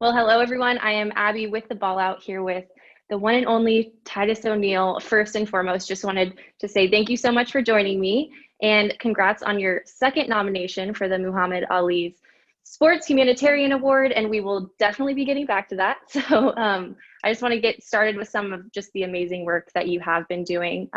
Well, hello everyone. I am Abby with the Ball Out here with the one and only Titus O'Neill. First and foremost, just wanted to say thank you so much for joining me and congrats on your second nomination for the Muhammad Ali's Sports Humanitarian Award. And we will definitely be getting back to that. I just want to get started with some of just the amazing work that you have been doing.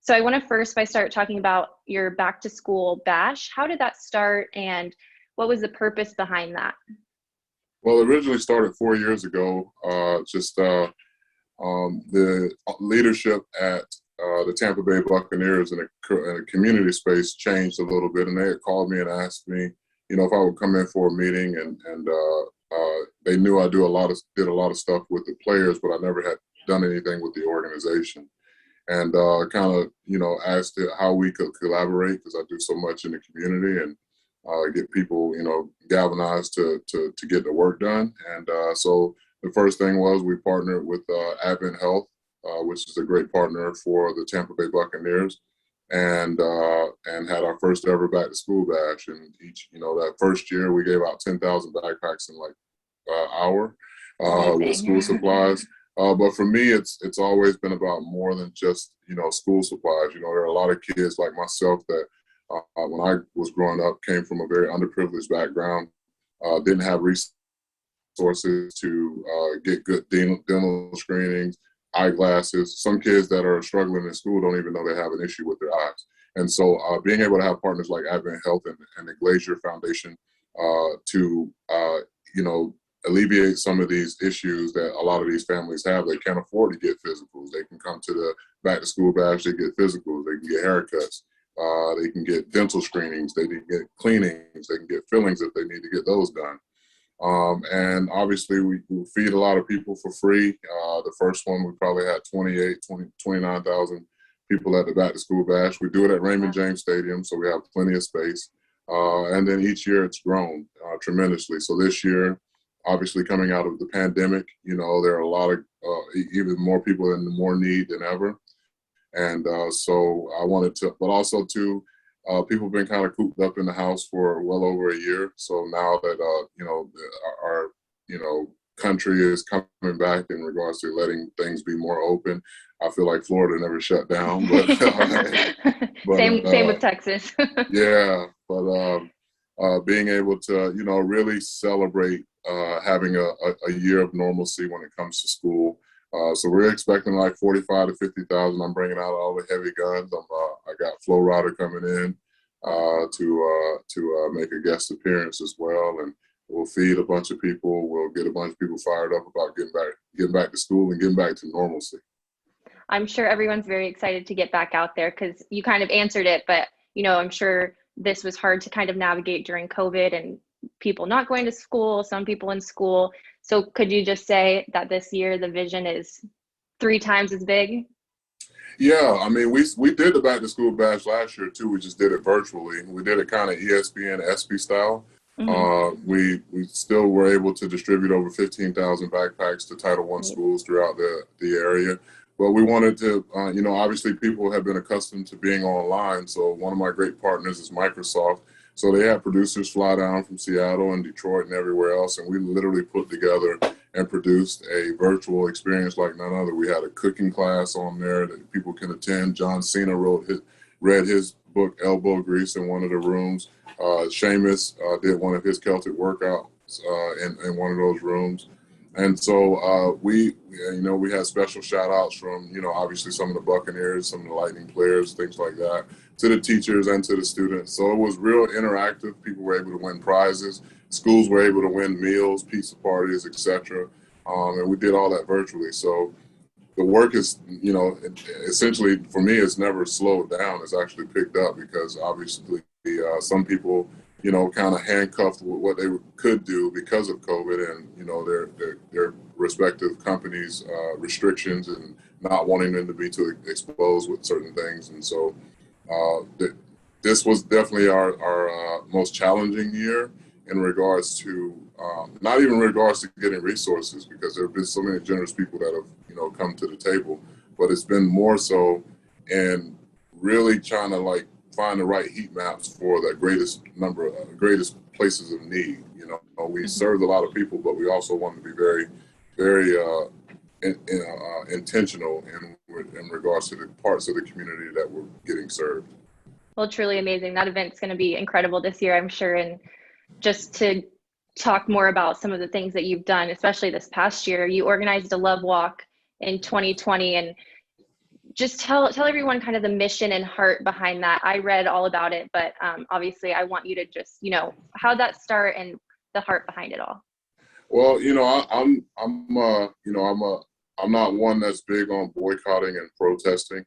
So I want to first by start talking about your back to school bash. How did that start and what was the purpose behind that? Well, it originally started 4 years ago. The leadership at the Tampa Bay Buccaneers in a community space changed a little bit, and they had called me and asked me, if I would come in for a meeting, and they knew I did a lot of stuff with the players, but I never had done anything with the organization, and asked how we could collaborate because I do so much in the community and get people, galvanized to get the work done. And so the first thing was we partnered with Advent Health, which is a great partner for the Tampa Bay Buccaneers, and had our first ever back to school bash. And that first year we gave out 10,000 backpacks in like an hour with school supplies. But for me, it's always been about more than just, school supplies. There are a lot of kids like myself that when I was growing up, came from a very underprivileged background, didn't have resources to get good dental screenings, eyeglasses. Some kids that are struggling in school don't even know they have an issue with their eyes. And so being able to have partners like Advent Health and the Glacier Foundation to, alleviate some of these issues that a lot of these families have. They can't afford to get physicals. They can come to the back to school bash, they get physicals, they can get haircuts. They can get dental screenings, they can get cleanings, they can get fillings if they need to get those done. And obviously we feed a lot of people for free. The first one, we probably had 29,000 people at the back to school bash. We do it at Raymond James Stadium, so we have plenty of space. And then each year it's grown tremendously. So this year, obviously coming out of the pandemic, there are a lot of even more people in more need than ever. And so I wanted to, but also too, people have been kind of cooped up in the house for well over a year. So now that, our country is coming back in regards to letting things be more open, I feel like Florida never shut down. But, Same with Texas. Yeah, but being able to, really celebrate having a year of normalcy when it comes to school. So we're expecting like 45 to 50,000. I'm bringing out all the heavy guns. I got Flo Rida coming in to make a guest appearance as well, and we'll feed a bunch of people. We'll get a bunch of people fired up about getting back to school and getting back to normalcy. I'm sure everyone's very excited to get back out there because you kind of answered it, but I'm sure this was hard to kind of navigate during COVID and people not going to school, some people in school. So could you just say that this year the vision is 3 times as big? Yeah, I mean, we did the back to school bash last year too. We just did it virtually. We did it kind of ESPN ESPY style. We still were able to distribute over 15,000 backpacks to Title I schools throughout the area. But we wanted to, obviously people have been accustomed to being online. So one of my great partners is Microsoft. So they had producers fly down from Seattle and Detroit and everywhere else, and we literally put together and produced a virtual experience like none other. We had a cooking class on there that people can attend. John Cena read his book Elbow Grease in one of the rooms. Seamus did one of his Celtic workouts in one of those rooms. And so we had special shout outs from, obviously some of the Buccaneers, some of the Lightning players, things like that, to the teachers and to the students. So it was real interactive. People were able to win prizes. Schools were able to win meals, pizza parties, etc. And we did all that virtually. So the work is, essentially for me, it's never slowed down. It's actually picked up because obviously some people, kind of handcuffed with what they could do because of COVID and, their respective companies' restrictions and not wanting them to be too exposed with certain things. And so this was definitely our most challenging year in regards to, not even in regards to getting resources, because there have been so many generous people that have, come to the table, but it's been more so in really trying to find the right heat maps for the greatest places of need. we served a lot of people, but we also wanted to be very, very intentional in regards to the parts of the community that were getting served. Well, truly amazing. That event's going to be incredible this year, I'm sure. And just to talk more about some of the things that you've done, especially this past year, you organized a love walk in 2020, and just tell everyone kind of the mission and heart behind that. I read all about it, but obviously I want you to just, how'd that start and the heart behind it all? Well, I'm not one that's big on boycotting and protesting,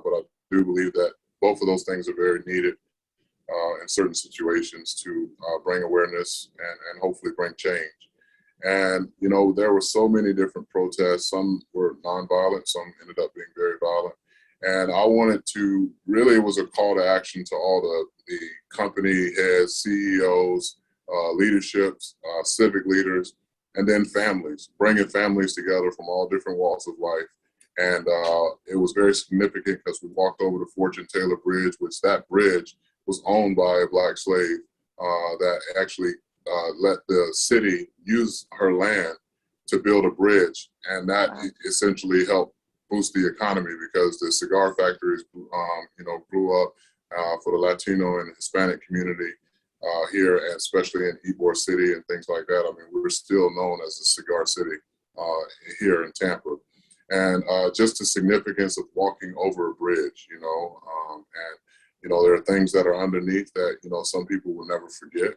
but I do believe that both of those things are very needed in certain situations to bring awareness and hopefully bring change. And, there were so many different protests. Some were nonviolent, some ended up being very violent. And I wanted to, really, it was a call to action to all the company heads, CEOs, leaderships, civic leaders, and then families, bringing families together from all different walks of life. And it was very significant because we walked over the Fortune Taylor Bridge, which that bridge was owned by a Black slave that actually let the city use her land to build a bridge. And that essentially helped boost the economy because the cigar factories, grew up for the Latino and Hispanic community here, and especially in Ybor City and things like that. I mean, we're still known as the cigar city here in Tampa. And just the significance of walking over a bridge, there are things that are underneath that, some people will never forget.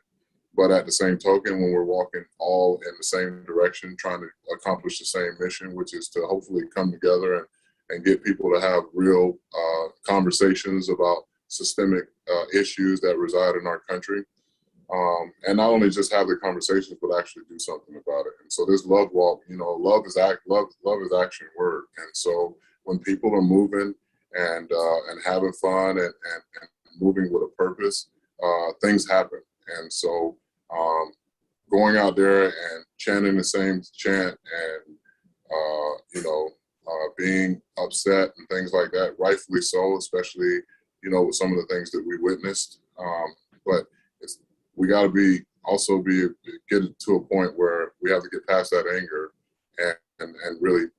But at the same token, when we're walking all in the same direction, trying to accomplish the same mission, which is to hopefully come together and get people to have real conversations about systemic issues that reside in our country. And not only just have the conversations, but actually do something about it. And so this love walk, love is action word. And so when people are moving and having fun and moving with a purpose, things happen. And so going out there and chanting the same chant and, being upset and things like that, rightfully so, especially, with some of the things that we witnessed. But we got to get to a point where we have to get past that anger and really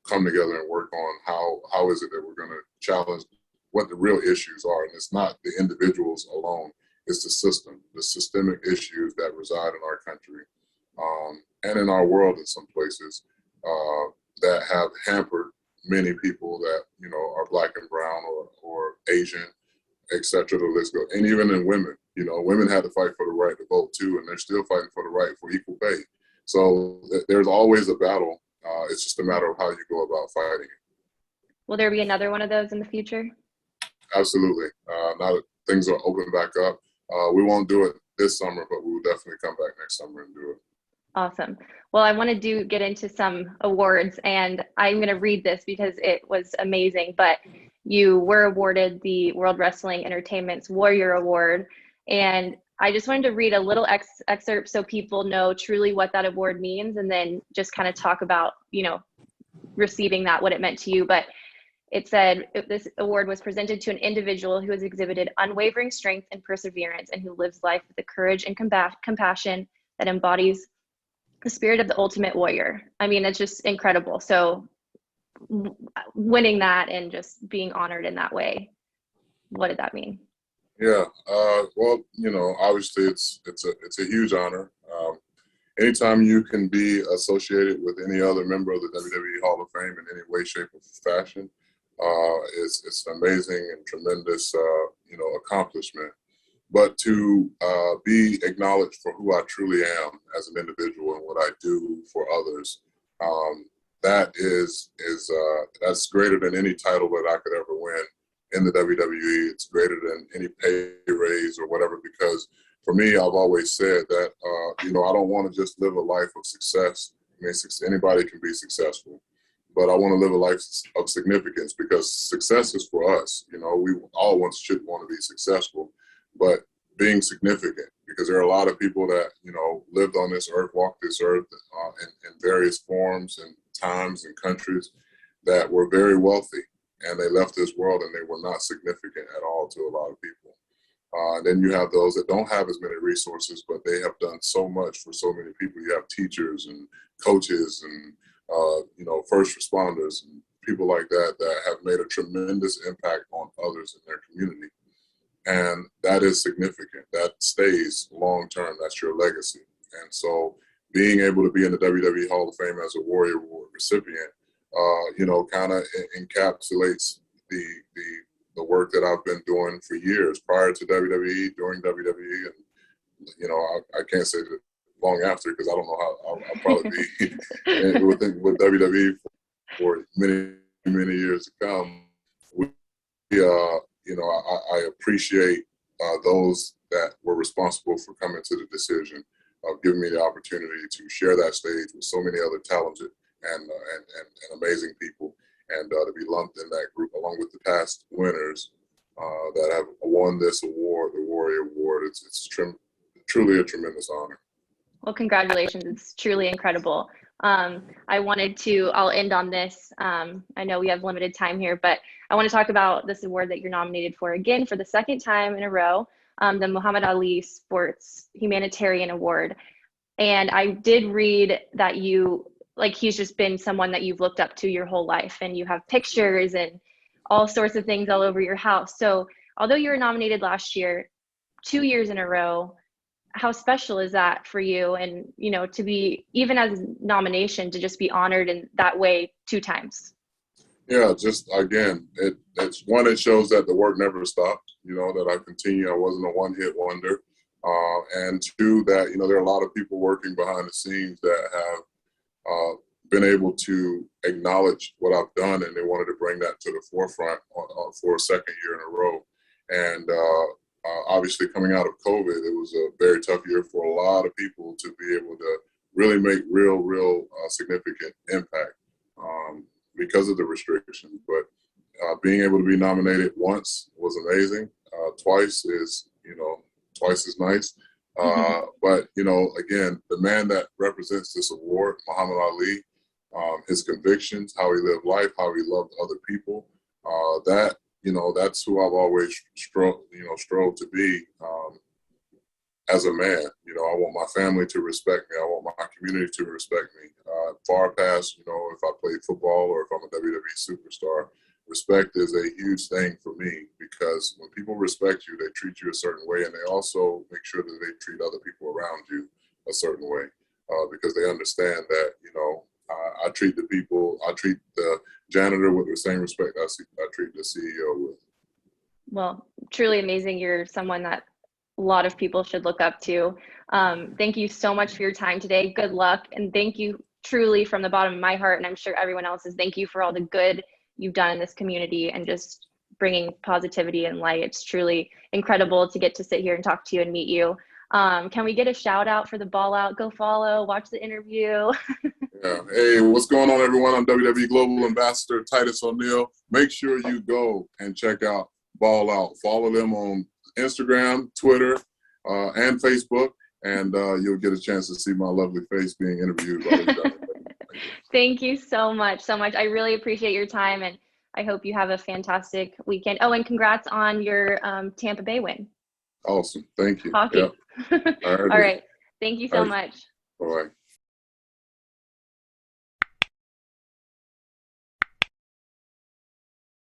come together and work on how is it that we're going to challenge what the real issues are. And it's not the individuals alone. It's the system, the systemic issues that reside in our country and in our world in some places that have hampered many people that, are Black and brown or Asian, et cetera, the list goes. And even in women, women had to fight for the right to vote too, and they're still fighting for the right for equal pay. So there's always a battle. It's just a matter of how you go about fighting it. Will there be another one of those in the future? Absolutely. Now that things are open back up, we won't do it this summer, but we will definitely come back next summer and do it. Awesome. Well, I want to get into some awards, and I'm going to read this because it was amazing, but you were awarded the World Wrestling Entertainment's Warrior Award. And I just wanted to read a little excerpt so people know truly what that award means, and then just kind of talk about, receiving that, what it meant to you. But it said, this award was presented to an individual who has exhibited unwavering strength and perseverance and who lives life with the courage and compassion that embodies the spirit of the ultimate warrior. I mean, it's just incredible. So winning that and just being honored in that way, what did that mean? Yeah, well, obviously it's a huge honor. Anytime you can be associated with any other member of the WWE Hall of Fame in any way, shape, or fashion, it's an amazing and tremendous, accomplishment. But to be acknowledged for who I truly am as an individual and what I do for others, that's greater than any title that I could ever win in the WWE. It's greater than any pay raise or whatever, because for me, I've always said that, I don't want to just live a life of success. I mean, anybody can be successful, but I want to live a life of significance, because success is for us. We all should want to be successful, but being significant, because there are a lot of people that, lived on this earth, walked this earth in various forms and times and countries that were very wealthy, and they left this world and they were not significant at all to a lot of people. Then you have those that don't have as many resources, but they have done so much for so many people. You have teachers and coaches and first responders and people like that that have made a tremendous impact on others in their community. And that is significant. That stays long term. That's your legacy. And so being able to be in the WWE Hall of Fame as a Warrior Award recipient, kind of encapsulates the work that I've been doing for years prior to WWE, during WWE, and I can't say that long after, because I don't know how I'll probably be with WWE for many years to come. I appreciate those that were responsible for coming to the decision of giving me the opportunity to share that stage with so many other talented and amazing people, and to be lumped in that group along with the past winners that have won this award, the Warrior Award. It's truly a tremendous honor. Well, congratulations. It's truly incredible. I'll end on this. I know we have limited time here, but I want to talk about this award that you're nominated for again for the second time in a row, the Muhammad Ali Sports Humanitarian Award. And I did read that he's just been someone that you've looked up to your whole life, and you have pictures and all sorts of things all over your house. So although you were nominated last year, 2 years in a row, how special is that for you? And, to be, even as a nomination, to just be honored in that way 2 times. Yeah, just again, it shows that the work never stopped, that I continue. I wasn't a one-hit wonder. And 2, that, there are a lot of people working behind the scenes that have been able to acknowledge what I've done, and they wanted to bring that to the forefront for a second year in a row. And obviously, coming out of COVID, it was a very tough year for a lot of people to be able to really make real significant impact because of the restrictions. But being able to be nominated once was amazing. Twice is nice. But, again, the man that represents this award, Muhammad Ali, his convictions, how he lived life, how he loved other people, that's who I've always strove to be as a man. I want my family to respect me. I want my community to respect me. Far past, if I play football or if I'm a WWE superstar, respect is a huge thing for me, because when people respect you, they treat you a certain way, and they also make sure that they treat other people around you a certain way, because they understand that, I treat the janitor with the same respect I treat the CEO with. Well, truly amazing. You're someone that a lot of people should look up to. Thank you so much for your time today. Good luck. And thank you truly from the bottom of my heart, and I'm sure everyone else's. Thank you for all the good you've done in this community and just bringing positivity and light. It's truly incredible to get to sit here and talk to you and meet you. Can we get a shout out for the Ball Out? Go follow, watch the interview. Yeah. Hey, what's going on, everyone? I'm WWE Global Ambassador Titus O'Neil. Make sure you go and check out Ball Out. Follow them on Instagram, Twitter, and Facebook, and you'll get a chance to see my lovely face being interviewed by the Thank you so much. I really appreciate your time, and I hope you have a fantastic weekend. Oh, and congrats on your Tampa Bay win. Awesome. Thank you. Hockey. Yep. All right. Thank you so much. All right.